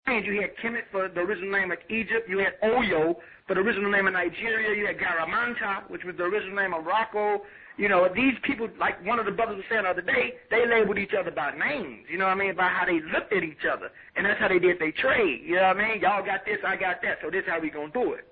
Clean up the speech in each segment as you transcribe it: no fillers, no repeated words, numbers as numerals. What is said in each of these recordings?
You had Kemet for the original name of Egypt. You had Oyo for the original name of Nigeria. You had Garamanta, which was the original name of Morocco. You know, these people, like one of the brothers was saying the other day, they labeled each other by names, you know what I mean, by how they looked at each other. And that's how they did their trade, you know what I mean? Y'all got this, I got that, so this is how we going to do it.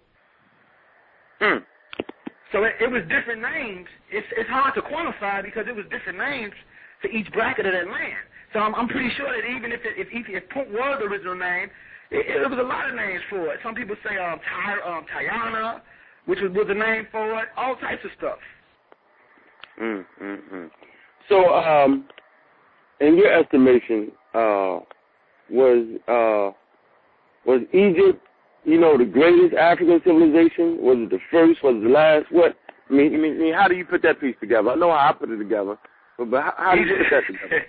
So it was different names. It's hard to quantify because it was different names for each bracket of that land. So I'm pretty sure that even if Punt was the original name, it was a lot of names for it. Some people say Tiana, which was the name for it, all types of stuff. So, in your estimation, was Egypt, you know, the greatest African civilization? Was it the first? Was it the last? What? I mean, how do you put that piece together? I know how I put it together, but how do you put that together?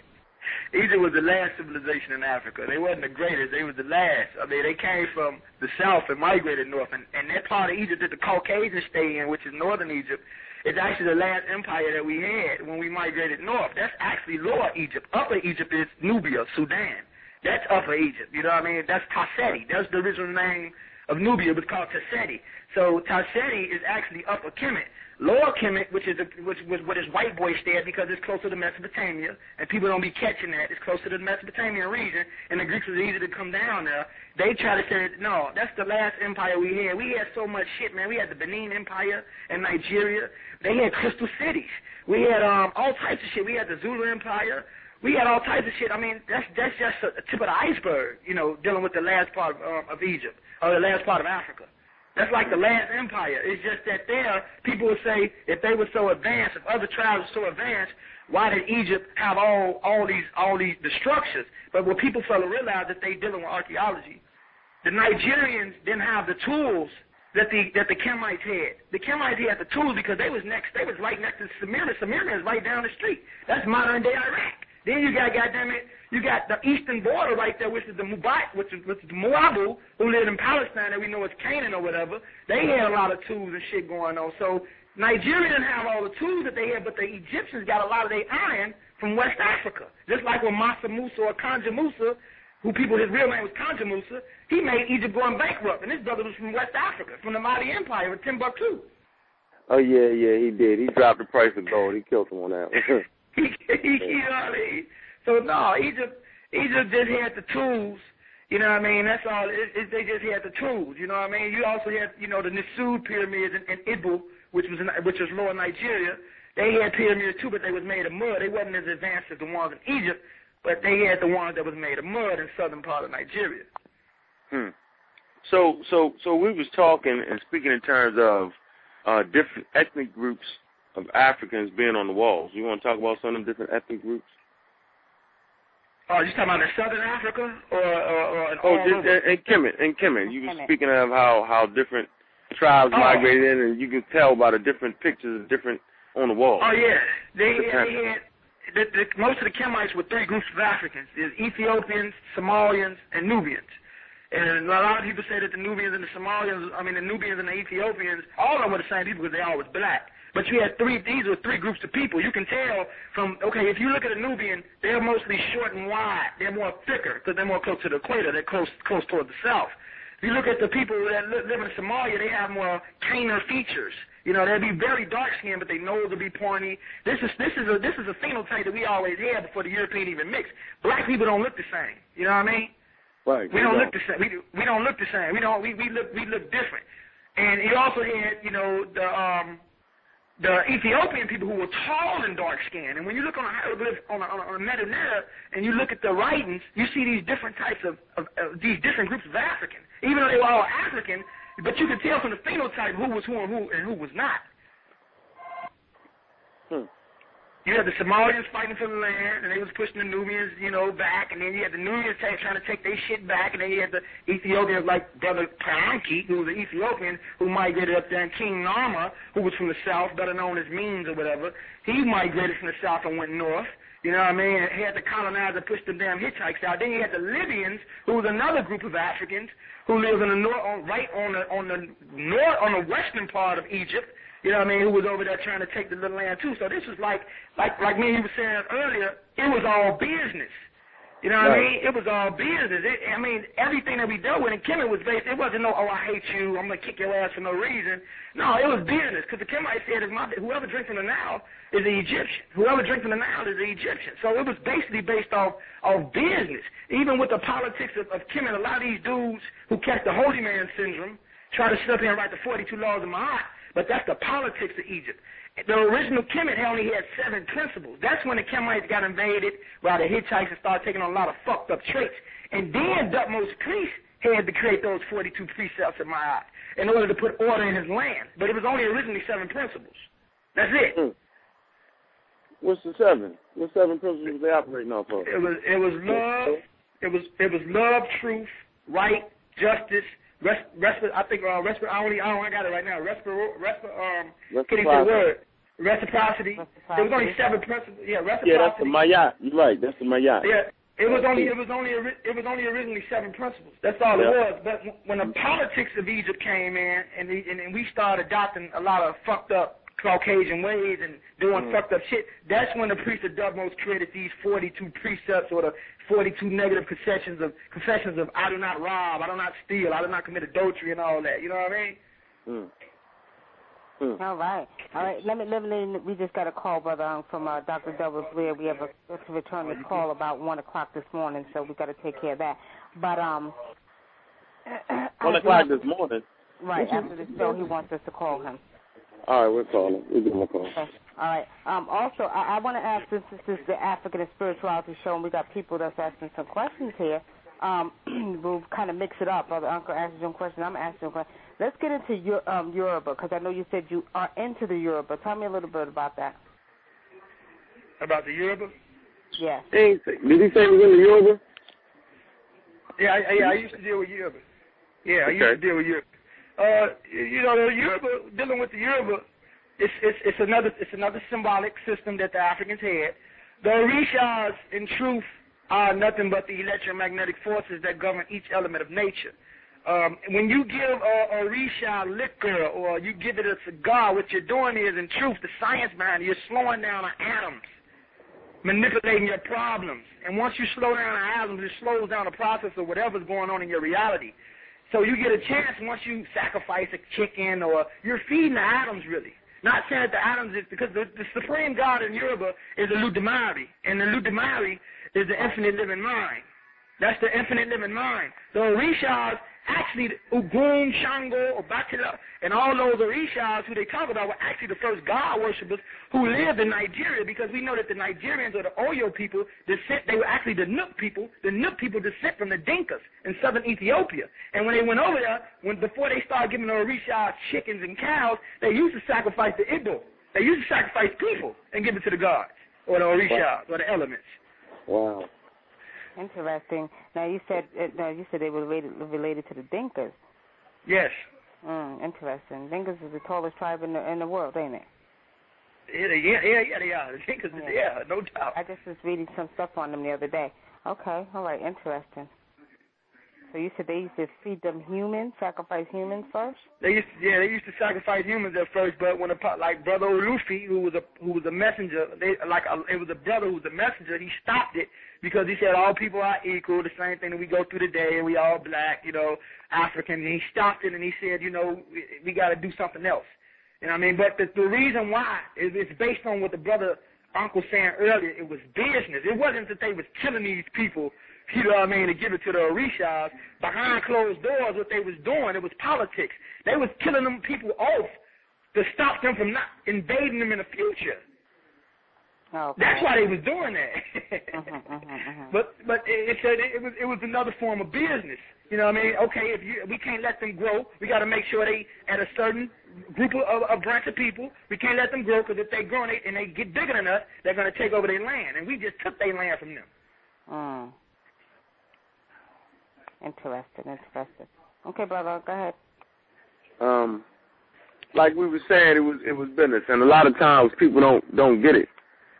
Egypt was the last civilization in Africa. They wasn't the greatest. They was the last. I mean, they came from the south and migrated north. And that part of Egypt that the Caucasians stay in, which is northern Egypt, is actually the last empire that we had when we migrated north. That's actually lower Egypt. Upper Egypt is Nubia, Sudan. That's Upper Egypt. You know what I mean? That's Tasseti. That's the original name of Nubia. It was called Tasseti. So Tasseti is actually Upper Kemet. Lower Kemet, which was where this white boy stayed because it's closer to Mesopotamia, and people don't be catching that. It's closer to the Mesopotamian region, and the Greeks was easy to come down there. They try to say, no, that's the last empire we had. We had so much shit, man. We had the Benin Empire in Nigeria. They had crystal cities. We had all types of shit. We had the Zulu Empire. We had all types of shit. I mean, that's just a tip of the iceberg, you know, dealing with the last part of Egypt, or the last part of Africa. That's like the last empire. It's just that there, people would say, if they were so advanced, if other tribes were so advanced, why did Egypt have all these structures? But what people fail to realize that they dealing with archaeology. The Nigerians didn't have the tools that the Kemites had. The Kemites had the tools because they was right next to Smyrna. Smyrna is right down the street. That's modern day Iraq. Then you got, you got the eastern border right there, which is the Mubat, which is the Moabu, who lived in Palestine, that we know is Canaan or whatever. They had a lot of tools and shit going on. So Nigeria didn't have all the tools that they had, but the Egyptians got a lot of their iron from West Africa. Just like when Mansa Musa or Kanja Musa, his real name was Kanja Musa, he made Egypt going bankrupt. And his brother was from West Africa, from the Mali Empire, with Timbuktu. Oh, yeah, he did. He dropped the price of gold. He killed him on that one. So no, Egypt just had the tools, you know what I mean? That's all. They just had the tools, you know what I mean? You also had, you know, the Nisud pyramids in Ibu, which was lower Nigeria. They had pyramids too, but they was made of mud. They wasn't as advanced as the ones in Egypt, but they had the ones that was made of mud in southern part of Nigeria. So we was talking and speaking in terms of different ethnic groups of Africans being on the walls. You want to talk about some of the different ethnic groups? Oh, you talking about in Southern Africa in Kemet. You were speaking of how different tribes migrated in, and you can tell by the different pictures of different on the wall. Oh yeah, they had most of the Kemites were three groups of Africans: there's Ethiopians, Somalians, and Nubians. And a lot of people say that the Nubians and the Somalians, the Nubians and the Ethiopians, all of them were the same people because they all was black. But you had these were three groups of people. You can tell from, if you look at a Nubian, they're mostly short and wide. They're more thicker because they're more close to the equator. They're close toward the south. If you look at the people that live in Somalia, they have more caner features. You know, they'll be very dark skinned, but their nose will be pointy. This is a phenotype that we always had before the European even mixed. Black people don't look the same. You know what I mean? Right. We don't look the same. We don't look the same. We look different. And you also had, you know, the Ethiopian people who were tall and dark skinned. And when you look on a hieroglyph on a metadata and you look at the writings, you see these different types of these different groups of African. Even though they were all African, but you could tell from the phenotype who was who and who was not. You had the Somalians fighting for the land, and they was pushing the Nubians, you know, back, and then you had the Nubians trying to take their shit back, and then you had the Ethiopians like Brother Paranki, who was an Ethiopian, who migrated up there, and King Narma, who was from the south, better known as Means or whatever, he migrated from the south and went north. You know what I mean? He had the colonizer push the damn hitchhikers out. Then you had the Libyans, who was another group of Africans who lived in the north, on the western part of Egypt. You know what I mean? Who was over there trying to take the little land too. So this was like me and you were saying earlier, it was all business. You know what I mean? It was all business. Everything that we dealt with in Kemet was based, it wasn't no, oh, I hate you, I'm going to kick your ass for no reason. No, it was business, because the Kemites said, whoever drinks from the Nile is the Egyptian. Whoever drinks from the Nile is the Egyptian. So it was basically based off business. Even with the politics of Kemet, a lot of these dudes who catch the holy man syndrome try to sit up here and write the 42 laws of Ma'at, but that's the politics of Egypt. The original Kemet only had 7 principles. That's when the Kemites got invaded by the Hittites and started taking on a lot of fucked up traits. And then Thutmose Priest had to create those 42 precepts of Ma'at in order to put order in his land. But it was only originally 7 principles. That's it. What's the 7? What 7 principles they operating off of? It was love. It was love, truth, right, justice. I got it right now. Can you say the word? Reciprocity. There was only 7 principles. Yeah, reciprocity. Yeah, that's the Mayat. You're right. That's the Mayat. Yeah, it was only originally 7 principles. That's all it was. But when the politics of Egypt came in, and we started adopting a lot of fucked up Caucasian ways and doing fucked up shit, that's when the priest of Thutmose created these 42 precepts, or the 42 negative confessions of I do not rob, I do not steal, I do not commit adultery, and all that. You know what I mean? All right. We just got a call, brother, from Dr. Douglas Lear. We have to return the call about 1 o'clock this morning, so we got to take care of that. But 1 o'clock this morning. Right after the show, he wants us to call him. All right, we'll call him. We'll give him a call. Okay. All right. Also, I want to ask, since this is the African and Spirituality Show, and we got people that's asking some questions here, we'll kind of mix it up. Brother Uncle asks you a question, I'm asking a question. Let's get into Yoruba, because I know you said you are into the Yoruba. Tell me a little bit about that. About the Yoruba? Yes. Did he say he was in the Yoruba? Yeah, I used to deal with Yoruba. Yeah, I used to deal with Yoruba. The Yoruba, dealing with the Yoruba, it's another symbolic system that the Africans had. The Orishas, in truth, are nothing but the electromagnetic forces that govern each element of nature. When you give a Orisha liquor or you give it a cigar, what you're doing is, in truth, the science behind it, you're slowing down the atoms, manipulating your problems. And once you slow down the atoms, it slows down the process of whatever's going on in your reality. So you get a chance once you sacrifice a chicken, or you're feeding the atoms, really. Not saying that the atoms is, because the supreme God in Yoruba is the Ludumari, and the Ludumari is the infinite living mind. That's the infinite living mind. The Orishas, actually, Ogun, Shango, Obatila, and all those Orishas who they talk about were actually the first God worshippers who lived in Nigeria, because we know that the Nigerians, or the Oyo people, they were actually the Nook people. The Nook people descent from the Dinkas in southern Ethiopia. And when they went over there, before they started giving the Orishas chickens and cows, they used to sacrifice the Igbo. They used to sacrifice people and give it to the gods, or the Orishas, or the elements. Wow. Interesting. Now you said they were related to the Dinkas. Yes. Interesting. Dinkas is the tallest tribe in the world, ain't it? Yeah, they are. The Dinkas, yeah, no doubt. I just was reading some stuff on them the other day. Okay, all right, interesting. So you said they used to feed them humans, sacrifice humans first? They used to sacrifice humans at first, but when like Brother Olufi, who was a messenger, it was a brother who was a messenger, he stopped it because he said all people are equal, the same thing that we go through today, and we all black, African, and he stopped it and he said, we got to do something else. You know what I mean? But the reason why is it's based on what the brother Uncle saying earlier. It was business. It wasn't that they was killing these people, you know what I mean, to give it to the Orishas. Behind closed doors, what they was doing, it was politics. They was killing them people off to stop them from not invading them in the future. Okay. That's why they was doing that. But it was another form of business. You know what I mean? Okay, we can't let them grow. We got to make sure they at a certain group of branch of people. We can't let them grow, because if they grow and they get bigger than us, they're going to take over their land, and we just took their land from them. Interesting. Okay, brother, go ahead. Like we were saying, it was business, and a lot of times people don't get it.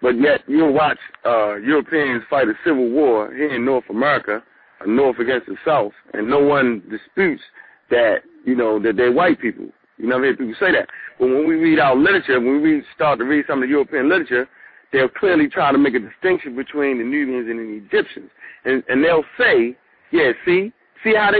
But yet you'll watch Europeans fight a civil war here in North America, North against the South, and no one disputes that that they're white people. You never hear people say that. But when we read our literature, when we start to read some of the European literature, they'll clearly try to make a distinction between the Nubians and the Egyptians. And they'll say, yeah, see how they